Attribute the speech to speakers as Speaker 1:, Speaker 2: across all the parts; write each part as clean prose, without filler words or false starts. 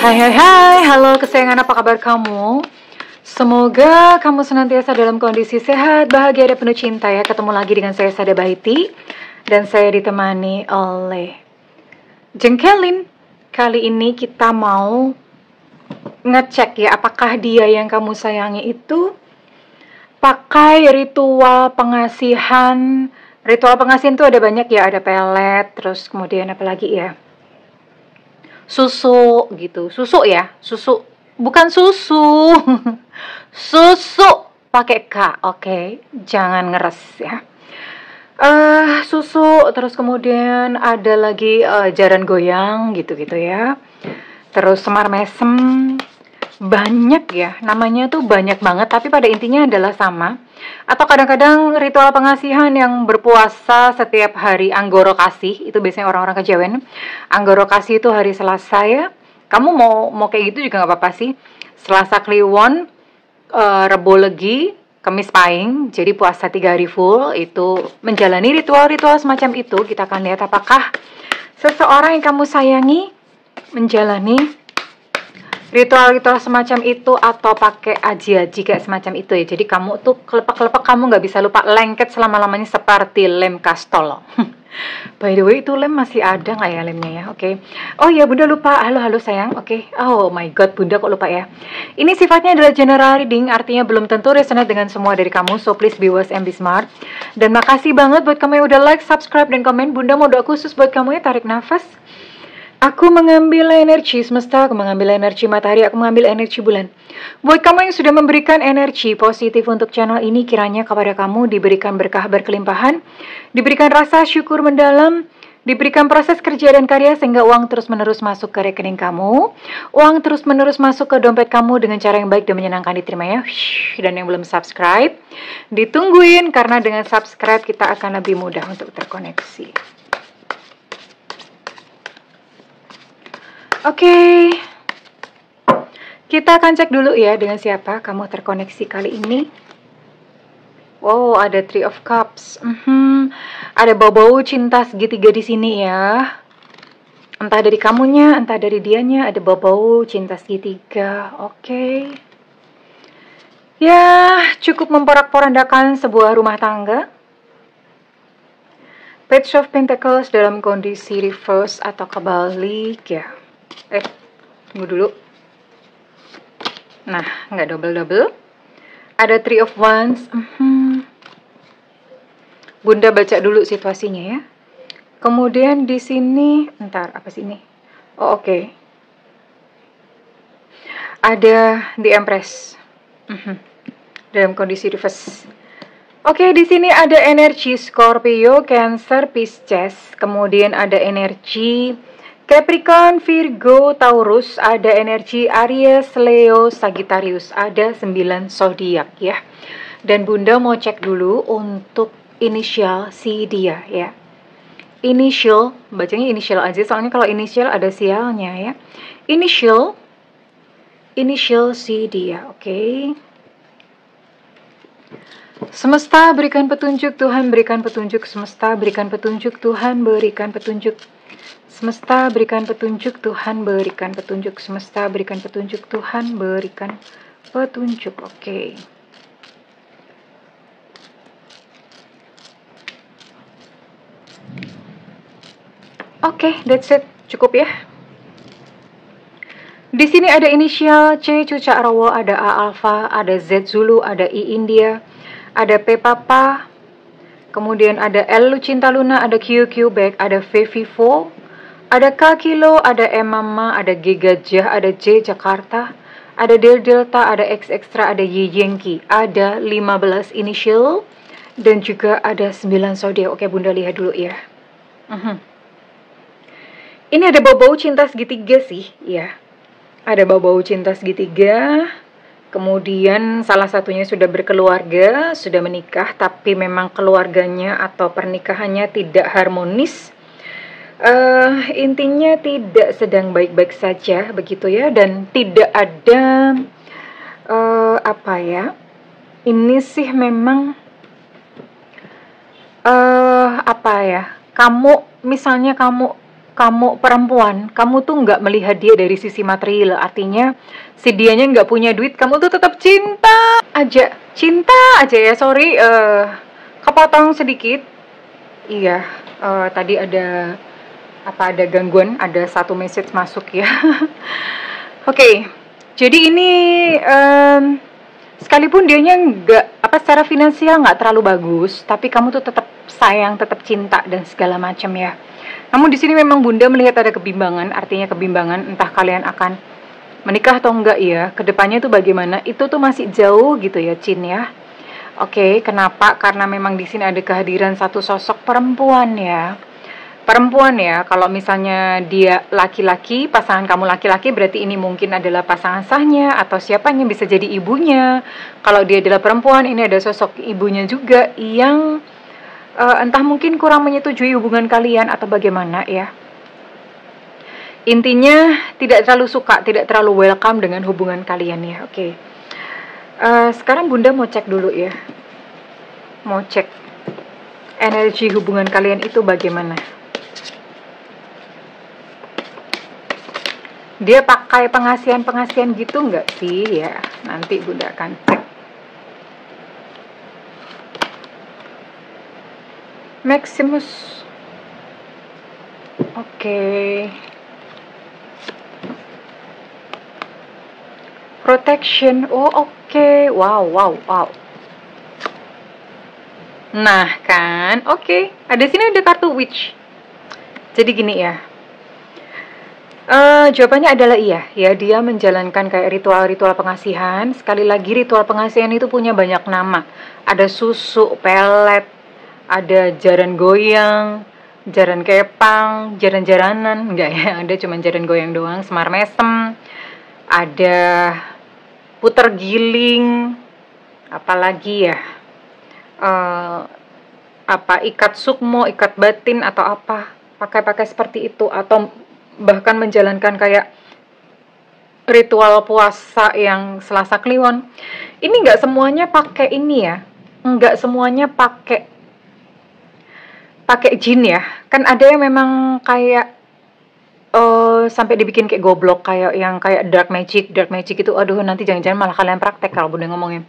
Speaker 1: Hai hai hai, halo kesayangan, apa kabar kamu? Semoga kamu senantiasa dalam kondisi sehat, bahagia, dan penuh cinta ya. Ketemu lagi dengan saya Sada Bahiti, dan saya ditemani oleh Jengkelin. Kali ini kita mau ngecek ya, apakah dia yang kamu sayangi itu pakai ritual pengasihan. Ritual pengasihan itu ada banyak ya, ada pelet, terus kemudian apa lagi ya? Susu gitu, susu ya, susu, bukan susu. Susu pakai K, oke, jangan ngeres ya. Susu, terus kemudian ada lagi jaran goyang gitu-gitu ya. Terus semar mesem, banyak ya, namanya tuh banyak banget, tapi pada intinya adalah sama. Atau kadang-kadang ritual pengasihan yang berpuasa setiap hari Anggoro Kasih, itu biasanya orang-orang Kejawen. Anggoro Kasih itu hari Selasa ya. Kamu mau kayak gitu juga nggak apa-apa sih. Selasa Kliwon, Rebo Legi, Kamis Pahing, jadi puasa 3 hari full, itu menjalani ritual-ritual semacam itu. Kita akan lihat apakah seseorang yang kamu sayangi menjalani ritual-ritual semacam itu atau pakai aji-aji kayak semacam itu ya. Jadi kamu tuh kelepek-kelepek, kamu nggak bisa lupa lengket selama-lamanya seperti lem kastol. By the way, itu lem masih ada nggak ya lemnya ya? Oke. Oh iya, Bunda lupa. Halo sayang. Oke. Oh my god, Bunda kok lupa ya. Ini sifatnya adalah general reading, artinya belum tentu resonate dengan semua dari kamu. So please be wise and be smart. Dan makasih banget buat kamu yang udah like, subscribe, dan komen. Bunda mau doa khusus buat kamu ya. Tarik nafas. Aku mengambil energi semesta, aku mengambil energi matahari, aku mengambil energi bulan. Buat kamu yang sudah memberikan energi positif untuk channel ini, kiranya kepada kamu diberikan berkah berkelimpahan, diberikan rasa syukur mendalam, diberikan proses kerja dan karya sehingga uang terus-menerus masuk ke rekening kamu, uang terus-menerus masuk ke dompet kamu dengan cara yang baik dan menyenangkan, diterima ya. Dan yang belum subscribe, ditungguin, karena dengan subscribe kita akan lebih mudah untuk terkoneksi. Oke, kita akan cek dulu ya dengan siapa kamu terkoneksi kali ini. Wow, ada Three of Cups. Ada bau-bau cinta segitiga di sini ya. Entah dari kamunya, entah dari dianya, ada bau-bau cinta segitiga. Oke. Ya, cukup memporak-porandakan sebuah rumah tangga. Page of Pentacles dalam kondisi reverse atau kebalik ya. Tunggu dulu. Nah, nggak double-double. Ada Three of Wands. Bunda baca dulu situasinya ya. Kemudian di sini, ntar apa sih ini? Oh, oke. Ada The Empress. Dalam kondisi reverse. Oke, di sini ada energi Scorpio, Cancer, Pisces. Kemudian ada energi Capricorn, Virgo, Taurus, ada energi Aries, Leo, Sagittarius, ada 9 zodiak ya. Dan Bunda mau cek dulu untuk inisial si dia ya. Inisial, bacanya inisial aja soalnya kalau inisial ada sialnya ya. Inisial si dia, oke. Semesta berikan petunjuk, Tuhan berikan petunjuk, semesta berikan petunjuk, Tuhan berikan petunjuk. Semesta berikan petunjuk, Tuhan berikan petunjuk. Semesta berikan petunjuk, Tuhan berikan petunjuk. Oke. Oke, that's it. Cukup ya. Di sini ada inisial C Cucak Rawo, ada A Alpha, ada Z Zulu, ada I India, ada P Papa, kemudian ada L Lucinta Luna, ada Q Quebec, ada V Vivo, ada K Kilo, ada M Mama, ada G Gajah, ada J Jakarta, ada Del Delta, ada X Extra, ada Y Yankee, ada 15 initial, dan juga ada 9 zodiak. Oke, Bunda lihat dulu ya. Ini ada bau-bau cinta segitiga sih, ya. Ada bau-bau cinta segitiga. Kemudian salah satunya sudah berkeluarga, sudah menikah, tapi memang keluarganya atau pernikahannya tidak harmonis. Intinya tidak sedang baik-baik saja begitu ya, dan tidak ada apa ya, ini sih memang apa ya, kamu misalnya kamu kamu perempuan, kamu tuh nggak melihat dia dari sisi material, artinya si dianya nggak punya duit, kamu tuh tetap cinta aja ya. Sorry, kepotong sedikit. Iya, tadi ada gangguan, ada satu message masuk ya. Oke, jadi ini sekalipun dianya nggak secara finansial nggak terlalu bagus, tapi kamu tuh tetap sayang, tetap cinta dan segala macam ya. Namun di sini memang Bunda melihat ada kebimbangan, artinya kebimbangan entah kalian akan menikah atau enggak ya. Kedepannya tuh bagaimana? Itu tuh masih jauh gitu ya, Cin ya. Oke, kenapa? Karena memang di sini ada kehadiran satu sosok perempuan ya. Perempuan ya, kalau misalnya dia laki-laki, pasangan kamu laki-laki, berarti ini mungkin adalah pasangan sahnya atau siapanya, bisa jadi ibunya. Kalau dia adalah perempuan, ini ada sosok ibunya juga yang entah mungkin kurang menyetujui hubungan kalian atau bagaimana ya. Intinya tidak terlalu suka, tidak terlalu welcome dengan hubungan kalian ya. Oke. Sekarang Bunda mau cek dulu ya. Mau cek energi hubungan kalian itu bagaimana. Dia pakai pengasihan-pengasihan gitu nggak sih ya? Nanti Bunda akan cek. Maximus. Oke. Protection. Oh, oke. Wow. Nah, kan? Oke. Ada sini ada kartu witch. Jadi gini ya. Jawabannya adalah iya. Ya, dia menjalankan kayak ritual-ritual pengasihan. Sekali lagi, ritual pengasihan itu punya banyak nama. Ada susuk, pelet, ada jaran goyang, jaran kepang, jaran-jaranan. Enggak ya, ada cuma jaran goyang doang. Semar mesem, ada puter giling, apalagi ya, ikat sukmo, ikat batin atau apa, pakai seperti itu, atau bahkan menjalankan kayak ritual puasa yang Selasa Kliwon. Ini nggak semuanya pakai ini ya, nggak semuanya pakai jin ya. Kan ada yang memang kayak sampai dibikin kayak goblok, kayak yang kayak dark magic itu, aduh nanti jangan-jangan malah kalian praktek kalau Bunda ngomongin.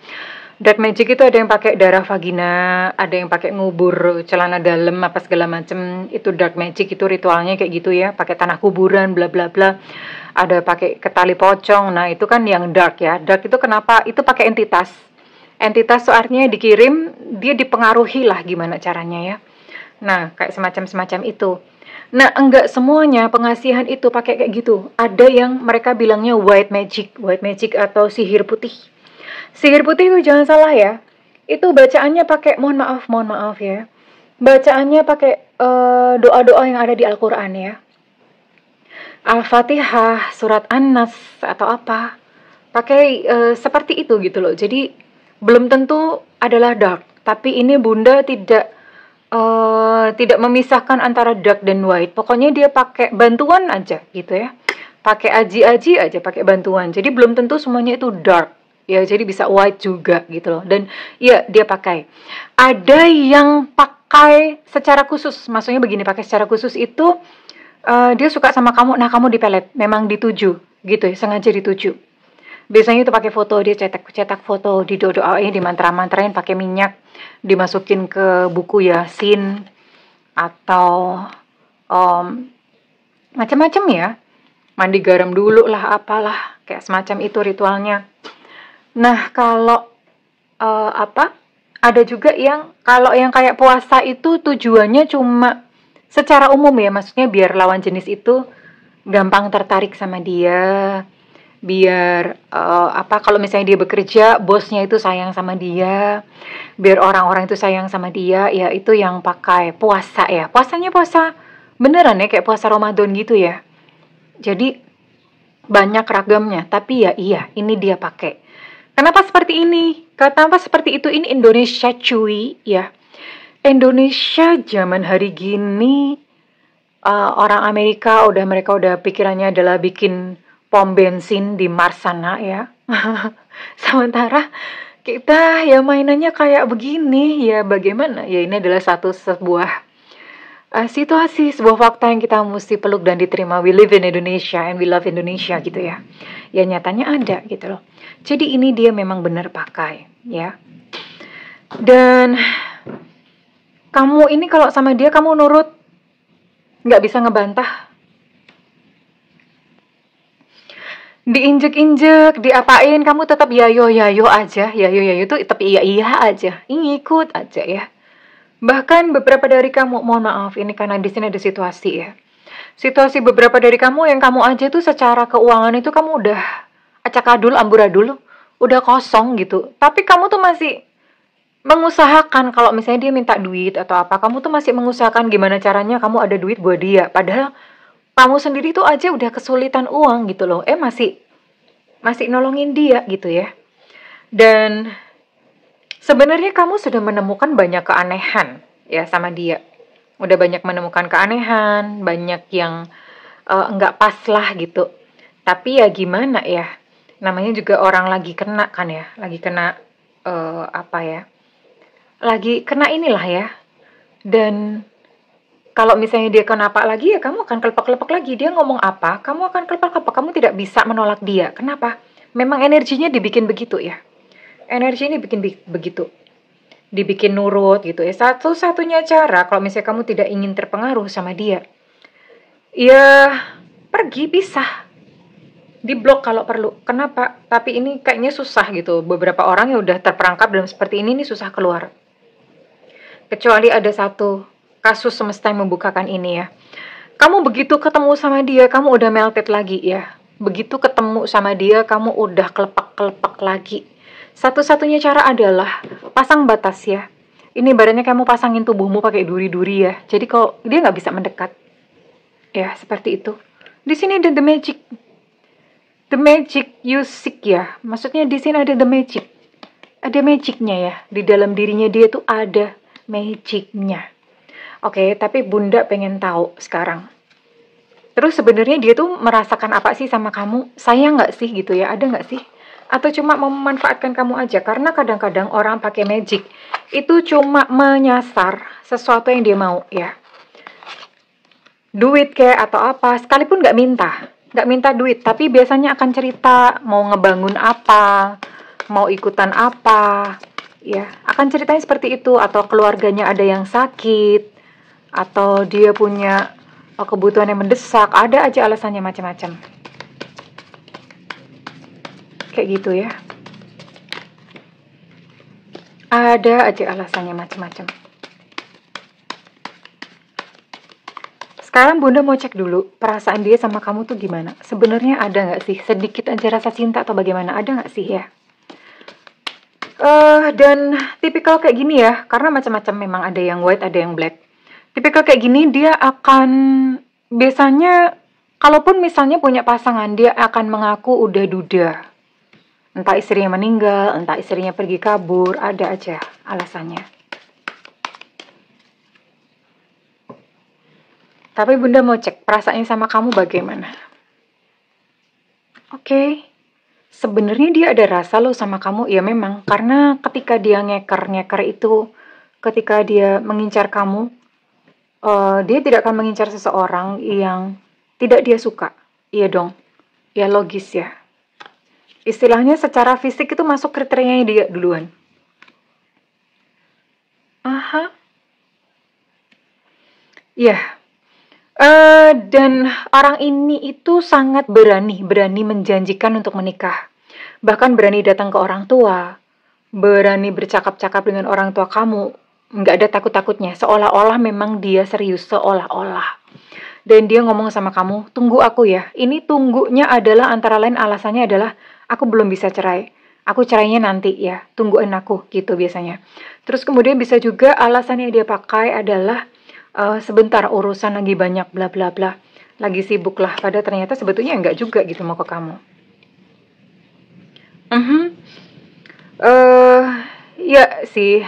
Speaker 1: Dark magic itu ada yang pakai darah vagina, ada yang pakai ngubur celana dalam apa segala macem. Itu dark magic, itu ritualnya kayak gitu ya, pakai tanah kuburan bla bla bla. Ada pakai ketali pocong. Nah, itu kan yang dark ya. Dark itu kenapa? Itu pakai entitas. Entitas so artinya dikirim, dia dipengaruhi lah gimana caranya ya. Nah, kayak semacam itu. Nah, enggak semuanya pengasihan itu pakai kayak gitu. Ada yang mereka bilangnya white magic atau sihir putih. Sihir putih itu jangan salah ya. Itu bacaannya pakai mohon maaf ya. Bacaannya pakai doa-doa yang ada di Al-Qur'an ya. Al-Fatihah, surat An-Nas atau apa. Pakai seperti itu gitu loh. Jadi belum tentu adalah dark, tapi ini Bunda tidak memisahkan antara dark dan white. Pokoknya dia pakai bantuan aja gitu ya. Pakai aji-aji aja, pakai bantuan. Jadi belum tentu semuanya itu dark. Ya, jadi bisa white juga gitu loh. Dan ya, dia pakai. Ada yang pakai secara khusus. Maksudnya begini, pakai secara khusus itu dia suka sama kamu, nah kamu dipelet. Memang dituju gitu ya, sengaja dituju. Biasanya itu pakai foto, dia cetak foto, didoain, dimantra-mantrain pakai minyak, dimasukin ke buku Yasin atau macam-macam ya. Mandi garam dulu lah, apalah, kayak semacam itu ritualnya. Nah, kalau ada juga yang kalau yang kayak puasa itu tujuannya cuma secara umum ya, maksudnya biar lawan jenis itu gampang tertarik sama dia, biar kalau misalnya dia bekerja, bosnya itu sayang sama dia, biar orang-orang itu sayang sama dia, ya itu yang pakai puasa ya. Puasanya puasa beneran ya, kayak puasa Ramadan gitu ya. Jadi banyak ragamnya, tapi ya iya, ini dia pakai. Kenapa seperti ini? Kenapa seperti itu? Ini Indonesia cuy ya. Indonesia zaman hari gini, orang Amerika mereka udah pikirannya adalah bikin pom bensin di Mars sana ya. Sementara kita ya mainannya kayak begini ya, bagaimana? Ya ini adalah sebuah situasi, sebuah fakta yang kita mesti peluk dan diterima. We live in Indonesia and we love Indonesia gitu ya. Ya nyatanya ada gitu loh. Jadi ini dia memang benar pakai ya. Dan kamu ini kalau sama dia kamu nurut, nggak bisa ngebantah. Diinjek-injek, diapain, kamu tetap yayo aja. Yayo itu tetap iya aja, ngikut aja ya. Bahkan beberapa dari kamu, mohon maaf, ini karena di sini ada situasi ya. Situasi beberapa dari kamu yang kamu aja tuh secara keuangan itu kamu udah acak-adul, amburadul, udah kosong gitu. Tapi kamu tuh masih mengusahakan kalau misalnya dia minta duit atau apa, kamu tuh masih mengusahakan gimana caranya kamu ada duit buat dia. Padahal kamu sendiri tuh aja udah kesulitan uang gitu loh. Masih nolongin dia gitu ya. Dan sebenarnya kamu sudah menemukan banyak keanehan ya sama dia. Udah banyak menemukan keanehan, banyak yang nggak pas lah gitu. Tapi ya gimana ya, namanya juga orang lagi kena kan ya, lagi kena lagi kena inilah ya. Dan kalau misalnya dia kenapa lagi ya kamu akan kelepek-kelepek lagi. Dia ngomong apa, kamu akan kelepek-kelepek. Kamu tidak bisa menolak dia. Kenapa? Memang energinya dibikin begitu ya. Energinya dibikin begitu. Dibikin nurut gitu ya. Satu-satunya cara kalau misalnya kamu tidak ingin terpengaruh sama dia, ya pergi, pisah. Diblok kalau perlu. Kenapa? Tapi ini kayaknya susah gitu. Beberapa orang yang udah terperangkap dalam seperti ini susah keluar. Kecuali ada satu kasus semesta yang membukakan ini ya. Kamu begitu ketemu sama dia, kamu udah melted lagi ya. Begitu ketemu sama dia, kamu udah kelepek-kelepek lagi. Satu-satunya cara adalah pasang batas ya. Ini ibaratnya kamu pasangin tubuhmu pakai duri-duri ya. Jadi kalau dia nggak bisa mendekat. Ya, seperti itu. Di sini ada the magic. The magic you seek ya. Maksudnya di sini ada the magic. Ada magicnya ya. Di dalam dirinya dia tuh ada magicnya. Oke, tapi Bunda pengen tahu sekarang. Terus sebenarnya dia tuh merasakan apa sih sama kamu? Sayang nggak sih gitu ya? Ada nggak sih? Atau cuma memanfaatkan kamu aja? Karena kadang-kadang orang pakai magic itu cuma menyasar sesuatu yang dia mau ya. Duit kayak atau apa, sekalipun nggak minta duit, tapi biasanya akan cerita mau ngebangun apa, mau ikutan apa, ya akan ceritanya seperti itu. Atau keluarganya ada yang sakit, atau dia punya kebutuhan yang mendesak, ada aja alasannya macam-macam. Kayak gitu ya. Ada aja alasannya macam-macam. Sekarang Bunda mau cek dulu perasaan dia sama kamu tuh gimana. Sebenarnya ada nggak sih sedikit aja rasa cinta atau bagaimana? Ada nggak sih ya? Dan tipikal kayak gini ya, karena macam-macam memang ada yang white, ada yang black. Tipikal kayak gini dia akan biasanya, kalaupun misalnya punya pasangan, dia akan mengaku udah duda. Entah istrinya meninggal, entah istrinya pergi kabur, ada aja alasannya. Tapi Bunda mau cek perasaannya sama kamu bagaimana. Oke. Sebenarnya dia ada rasa loh sama kamu, ya memang. Karena ketika dia ngeker itu, ketika dia mengincar kamu, dia tidak akan mengincar seseorang yang tidak dia suka. Iya dong. Ya logis ya. Istilahnya secara fisik itu masuk kriterianya dia duluan. Aha. Ya. Dan orang ini itu sangat berani menjanjikan untuk menikah. Bahkan berani datang ke orang tua, berani bercakap-cakap dengan orang tua kamu, nggak ada takut-takutnya, seolah-olah memang dia serius, seolah-olah. Dan dia ngomong sama kamu, tunggu aku ya. Ini tunggunya adalah antara lain alasannya adalah, aku belum bisa cerai. Aku cerainya nanti ya, tungguin aku, gitu biasanya. Terus kemudian bisa juga alasan yang dia pakai adalah, sebentar urusan lagi banyak bla bla bla, lagi sibuk lah, pada ternyata sebetulnya enggak juga gitu mau ke kamu. Ya sih,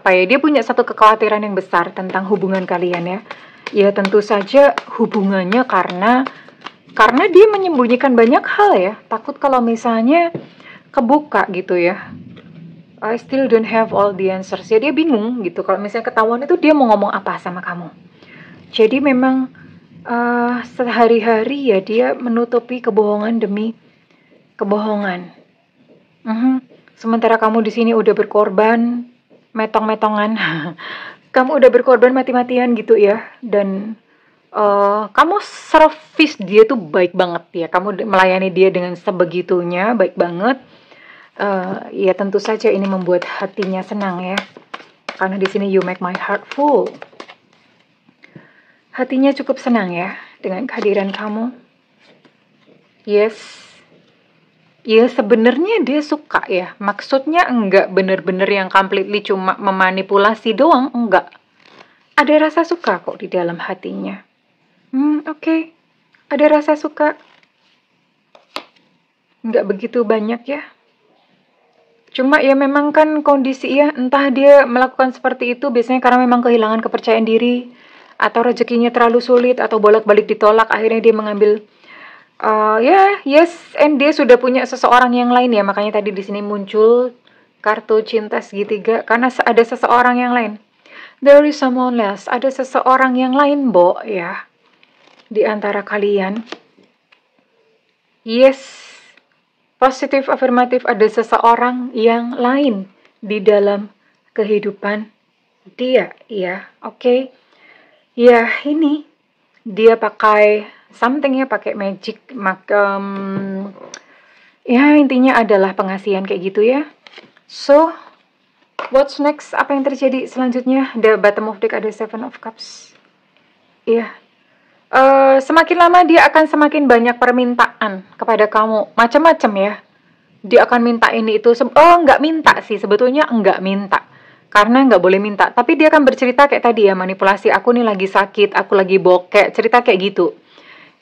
Speaker 1: dia punya satu kekhawatiran yang besar tentang hubungan kalian ya. Ya tentu saja hubungannya karena dia menyembunyikan banyak hal ya, takut kalau misalnya kebuka gitu ya. I still don't have all the answers. Ya dia bingung gitu. Kalau misalnya ketahuan itu dia mau ngomong apa sama kamu. Jadi memang sehari-hari ya dia menutupi kebohongan demi kebohongan. Sementara kamu di sini udah berkorban, metong-metongan, kamu udah berkorban mati-matian gitu ya, dan kamu servis dia tuh baik banget ya, kamu melayani dia dengan sebegitunya, baik banget. Ya tentu saja ini membuat hatinya senang ya, karena di sini you make my heart full. Hatinya cukup senang ya dengan kehadiran kamu. Yes. Ya sebenarnya dia suka ya. Maksudnya enggak bener-bener yang completely cuma memanipulasi doang, enggak. Ada rasa suka kok di dalam hatinya. Oke. Ada rasa suka. Enggak begitu banyak ya. Cuma ya memang kan kondisi ya, entah dia melakukan seperti itu biasanya karena memang kehilangan kepercayaan diri, atau rezekinya terlalu sulit, atau bolak-balik ditolak, akhirnya dia mengambil and dia sudah punya seseorang yang lain ya, makanya tadi di sini muncul kartu cinta segitiga, karena ada seseorang yang lain. There is someone else, ada seseorang yang lain, Bo, ya, di antara kalian. Yes, positif afirmatif, ada seseorang yang lain di dalam kehidupan dia, ya, oke. Ya, ini dia pakai something ya, pakai magic, ya intinya adalah pengasihan kayak gitu ya. So, what's next? Apa yang terjadi selanjutnya? The bottom of deck ada 7 of Cups. Iya. Semakin lama dia akan semakin banyak permintaan kepada kamu, macam-macam ya. Dia akan minta ini itu. Nggak minta sih, sebetulnya nggak minta. Karena nggak boleh minta, tapi dia akan bercerita kayak tadi ya, manipulasi, aku nih lagi sakit, aku lagi bokek, cerita kayak gitu.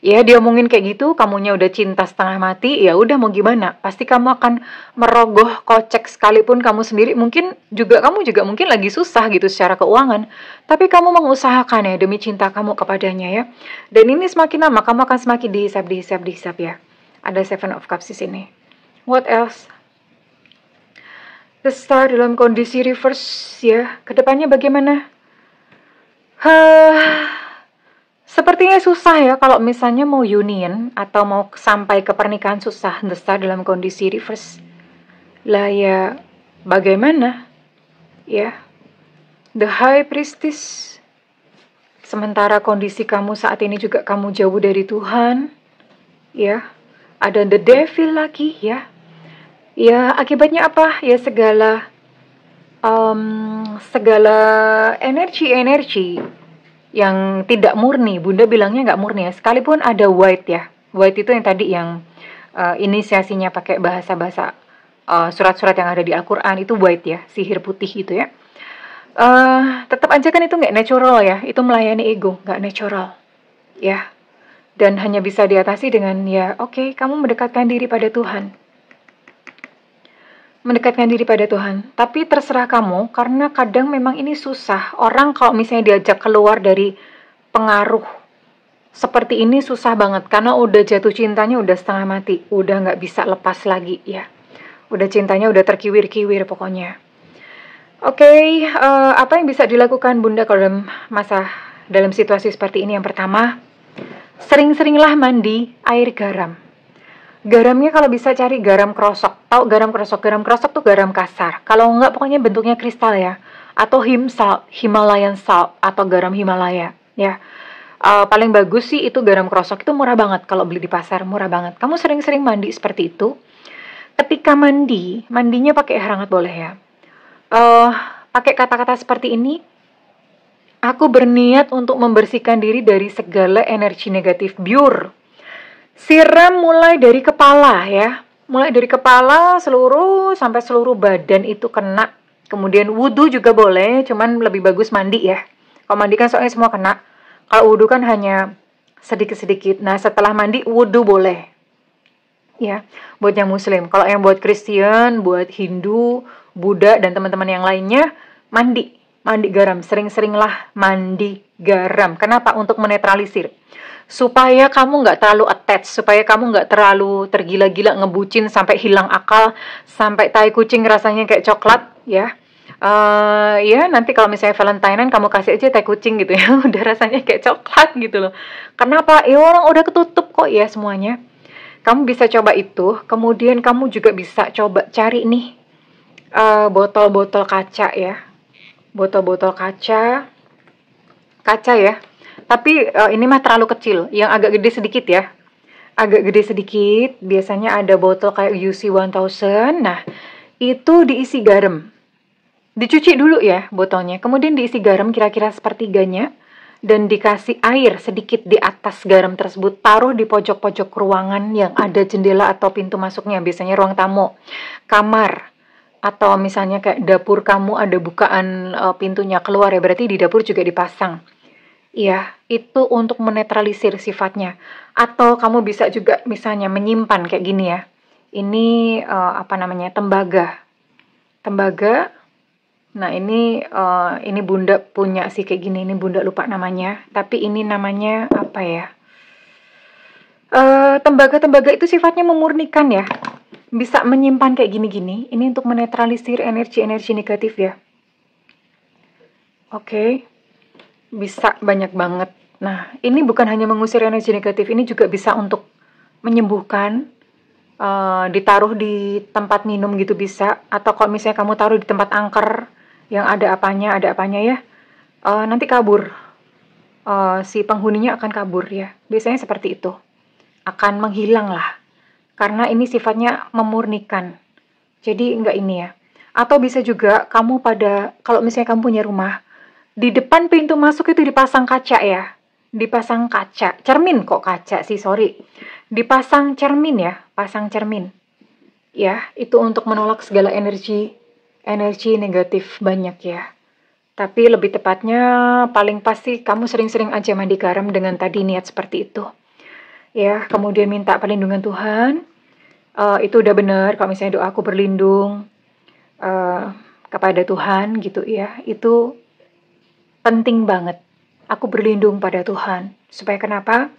Speaker 1: Ya dia omongin kayak gitu, kamunya udah cinta setengah mati, ya udah mau gimana? Pasti kamu akan merogoh kocek, sekalipun kamu sendiri kamu juga mungkin lagi susah gitu secara keuangan, tapi kamu mengusahakan ya demi cinta kamu kepadanya ya. Dan ini semakin lama kamu akan semakin dihisap ya. Ada 7 of Cups di sini. What else? The Star dalam kondisi reverse ya. Kedepannya bagaimana? Sepertinya susah ya kalau misalnya mau union atau mau sampai ke pernikahan, susah. The Star dalam kondisi reverse. Lah ya bagaimana? Ya. The High Priestess. Sementara kondisi kamu saat ini juga kamu jauh dari Tuhan. Ya. Ada The Devil lagi ya. Ya, akibatnya apa? Ya segala energi yang tidak murni. Bunda bilangnya nggak murni ya. Sekalipun ada white ya. White itu yang tadi yang inisiasinya pakai bahasa-bahasa surat-surat yang ada di Al-Quran, itu white ya, sihir putih gitu ya. Tetap aja kan itu nggak natural ya. Itu melayani ego, nggak natural ya. Dan hanya bisa diatasi dengan ya oke, kamu mendekatkan diri pada Tuhan. Mendekatkan diri pada Tuhan. Tapi terserah kamu, karena kadang memang ini susah. Orang kalau misalnya diajak keluar dari pengaruh seperti ini susah banget. Karena udah jatuh cintanya udah setengah mati. Udah nggak bisa lepas lagi ya. Udah cintanya udah terkiwir-kiwir pokoknya. Oke, apa yang bisa dilakukan Bunda kalau dalam situasi seperti ini? Yang pertama, sering-seringlah mandi air garam. Garamnya kalau bisa cari garam krosok. Tahu garam krosok? Garam krosok tuh garam kasar. Kalau enggak pokoknya bentuknya kristal ya. Atau Himalayan salt atau garam Himalaya ya. Paling bagus sih itu garam krosok, itu murah banget kalau beli di pasar, murah banget. Kamu sering-sering mandi seperti itu. Ketika mandinya pakai air hangat boleh ya. Pakai kata-kata seperti ini. Aku berniat untuk membersihkan diri dari segala energi negatif biur. Siram mulai dari kepala ya. Mulai dari kepala sampai seluruh badan itu kena. Kemudian wudhu juga boleh, cuman lebih bagus mandi ya. Kalau mandi kan soalnya semua kena. Kalau wudhu kan hanya sedikit-sedikit. Nah setelah mandi wudhu boleh. Ya, buat yang muslim. Kalau yang buat Kristen, buat Hindu, Buddha, dan teman-teman yang lainnya, mandi garam. Sering-seringlah mandi garam. Kenapa? Untuk menetralisir. Supaya kamu nggak terlalu attach, supaya kamu nggak terlalu tergila-gila ngebucin sampai hilang akal, sampai tai kucing rasanya kayak coklat, ya. Ya nanti kalau misalnya Valentinean kamu kasih aja teh kucing gitu ya, udah rasanya kayak coklat gitu loh. Kenapa? Ya orang udah ketutup kok ya semuanya. Kamu bisa coba itu, kemudian kamu juga bisa coba cari nih botol-botol kaca ya, botol-botol kaca ya. Tapi ini mah terlalu kecil, yang agak gede sedikit ya. Agak gede sedikit, biasanya ada botol kayak UC 1000. Nah, itu diisi garam. Dicuci dulu ya botolnya, kemudian diisi garam kira-kira sepertiganya, dan dikasih air sedikit di atas garam tersebut. Taruh di pojok-pojok ruangan yang ada jendela atau pintu masuknya, biasanya ruang tamu, kamar, atau misalnya kayak dapur kamu ada bukaan pintunya keluar ya, berarti di dapur juga dipasang. Iya, itu untuk menetralisir sifatnya. Atau kamu bisa juga misalnya menyimpan kayak gini ya. Ini apa namanya? Tembaga. Tembaga. Nah, ini Bunda punya sih kayak gini. Ini Bunda lupa namanya. Tapi ini namanya apa ya? Tembaga-tembaga itu sifatnya memurnikan ya. Bisa menyimpan kayak gini-gini. Ini untuk menetralisir energi-energi negatif ya. Oke. Bisa banyak banget. Nah, ini bukan hanya mengusir energi negatif, ini juga bisa untuk menyembuhkan. Ditaruh di tempat minum gitu bisa. Atau kalau misalnya kamu taruh di tempat angker yang ada apanya ya, nanti kabur. Si penghuninya akan kabur ya. Biasanya seperti itu. Akan menghilang lah. Karena ini sifatnya memurnikan. Jadi enggak ini ya. Atau bisa juga kamu kalau misalnya kamu punya rumah, di depan pintu masuk itu dipasang kaca ya. Dipasang kaca. Cermin kok kaca sih, sorry. Dipasang cermin ya. Pasang cermin. Ya, itu untuk menolak segala energi negatif banyak ya. Tapi lebih tepatnya paling pasti kamu sering-sering aja mandi garam dengan tadi niat seperti itu. Ya, kemudian minta perlindungan Tuhan. Itu udah benar kalau misalnya doaku berlindung kepada Tuhan gitu ya. Itu penting banget. Aku berlindung pada Tuhan. Supaya kenapa?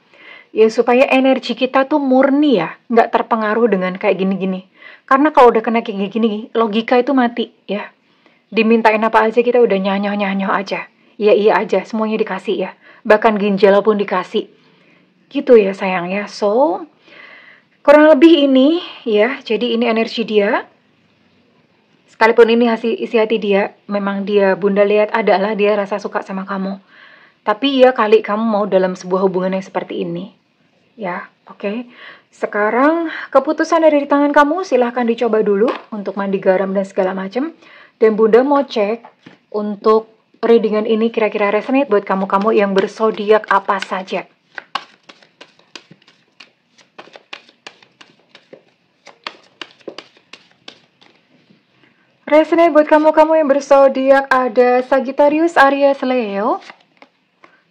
Speaker 1: Ya supaya energi kita tuh murni ya. Nggak terpengaruh dengan kayak gini-gini. Karena kalau udah kena kayak gini, logika itu mati ya. Dimintain apa aja kita udah nyanyoh-nyanyoh aja. Iya aja, semuanya dikasih ya. Bahkan ginjal pun dikasih. Gitu ya sayang ya. So, kurang lebih ini ya. Jadi ini energi dia. Sekalipun ini isi hati dia, memang dia Bunda lihat adalah dia rasa suka sama kamu. Tapi ya kali kamu mau dalam sebuah hubungan yang seperti ini. Ya, oke. Sekarang keputusan ada di tangan kamu, silahkan dicoba dulu untuk mandi garam dan segala macam. Dan Bunda mau cek untuk readingan ini kira-kira resonate buat kamu-kamu yang berzodiak apa saja. Resonate buat kamu-kamu yang berzodiak ada Sagittarius, Aries, Leo,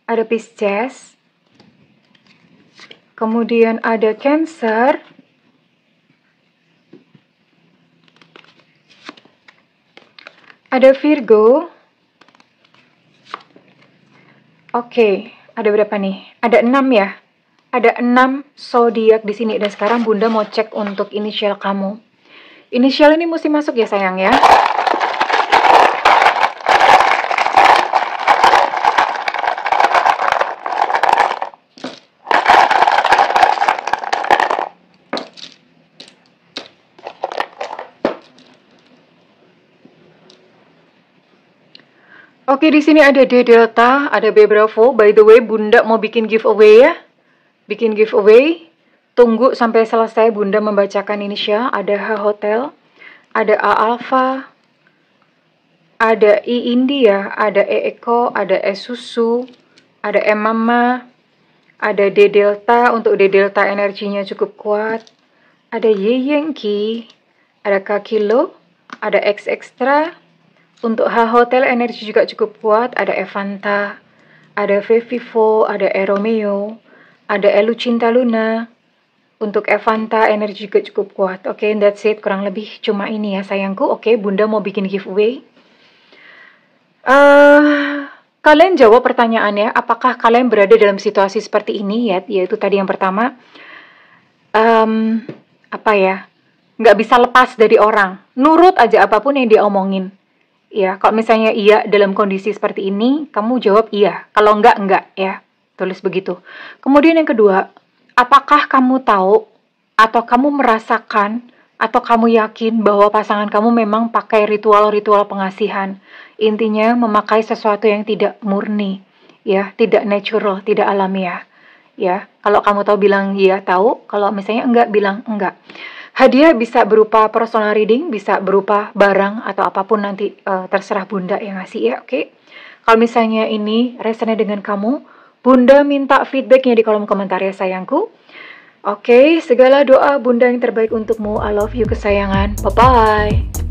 Speaker 1: ada Pisces, kemudian ada Cancer, ada Virgo. Oke, ada berapa nih? Ada 6 ya. Ada 6 zodiak di sini dan sekarang Bunda mau cek untuk inisial kamu. Inisial ini mesti masuk ya sayang ya. Oke, di sini ada D Delta, ada B Bravo. By the way, Bunda mau bikin giveaway ya. Bikin giveaway. Tunggu sampai selesai Bunda membacakan inisial. Ada H Hotel, ada A Alpha, ada I India, ada E Eko, ada S Susu, ada M Mama, ada D Delta. Untuk D Delta energinya cukup kuat. Ada Y Yankee, ada K Kilo, ada X Extra. Untuk H Hotel energi juga cukup kuat. Ada Evanta, ada V Vivo, ada E Romeo, ada Elu Cinta Luna. Untuk Evanta energi juga cukup kuat. Oke, that's it. Kurang lebih cuma ini ya sayangku. Oke, Bunda mau bikin giveaway. Kalian jawab pertanyaannya. Apakah kalian berada dalam situasi seperti ini ya? Yaitu tadi yang pertama. Apa ya? Nggak bisa lepas dari orang. Nurut aja apapun yang dia omongin. Ya, kalau misalnya iya dalam kondisi seperti ini, kamu jawab iya. Kalau enggak ya. Tulis begitu. Kemudian yang kedua, apakah kamu tahu atau kamu merasakan atau kamu yakin bahwa pasangan kamu memang pakai ritual-ritual pengasihan? Intinya memakai sesuatu yang tidak murni, ya, tidak natural, tidak alamiah. Ya, kalau kamu tahu bilang iya tahu, kalau misalnya enggak bilang enggak. Hadiah bisa berupa personal reading, bisa berupa barang atau apapun nanti terserah Bunda yang ngasih ya, oke? Kalau misalnya ini resonate dengan kamu, Bunda minta feedbacknya di kolom komentar ya sayangku. Oke, segala doa Bunda yang terbaik untukmu. I love you kesayangan. Bye-bye.